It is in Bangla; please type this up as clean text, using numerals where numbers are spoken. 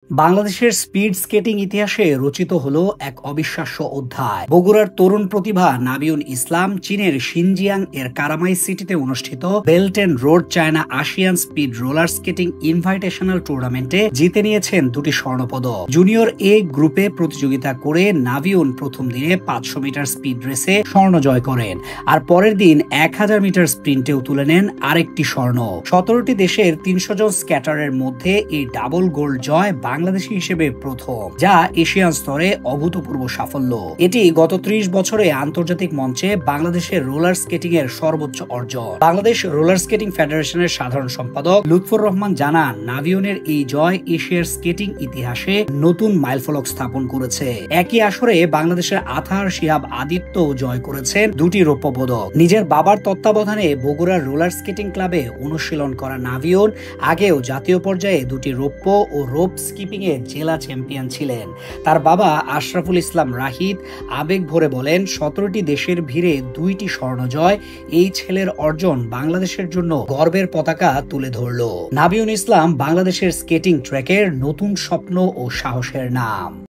বাংলাদেশের স্পিড স্কেটিং ইতিহাসে রচিত হলো এক অবিশ্বাস্য অধ্যায়। বগুড়ার তরুণ প্রতিভা নাবিউল ইসলাম চীনের শিনজিয়াং এর কারামাই সিটিতে অনুষ্ঠিত belt and road China ASEAN speed roller skating invitational টুর্নামেন্টে জিতে নিয়েছেন দুটি স্বর্ণপদক। জুনিয়র এ গ্রুপে প্রতিযোগিতা করে নাবিউল প্রথম দিনে 500 মিটার স্পিড রেসে স্বর্ণ জয় করেন, আর পরের দিন 1000 মিটার স্প্রিন্টেও তুলে নেন আরেকটি স্বর্ণ। 17টি দেশের 300 জন স্ক্যাটারের মধ্যে এই ডাবল গোল্ড জয় বাংলাদেশী হিসেবে প্রথম, যা এশিয়ান স্তরে অভূতপূর্ব সাফল্য। এটি গত 30 বছরে আন্তর্জাতিক মঞ্চে বাংলাদেশের রোলার স্কেটিং এর সর্বোচ্চ অর্জন। বাংলাদেশ রোলার স্কেটিং ফেডারেশনের সাধারণ সম্পাদক লুৎফর রহমান জানান, নাভিয়নের এই জয় এশিয়ার স্কেটিং ইতিহাসে নতুন মাইলফলক স্থাপন করেছে। একই আসরে বাংলাদেশের আথার শিহাব আদিত্য জয় করেছেন দুটি রৌপ্য পদক। নিজের বাবার তত্ত্বাবধানে বগুড়ার রোলার স্কেটিং ক্লাবে অনুশীলন করা নাভিয়ন আগেও জাতীয় পর্যায়ে দুটি রৌপ্য ও রোপ স্কিপিং এ জেলা চ্যাম্পিয়ন ছিলেন। তার বাবা আশরাফুল ইসলাম রাহিদ আবেগ ভরে বলেন, 17টি দেশের ভিড়ে 2টি স্বর্ণ জয় এই ছেলের অর্জন বাংলাদেশের জন্য গর্বের পতাকা তুলে ধরল। নাবিউল ইসলাম বাংলাদেশের স্কেটিং ট্র্যাকের নতুন স্বপ্ন ও সাহসের নাম।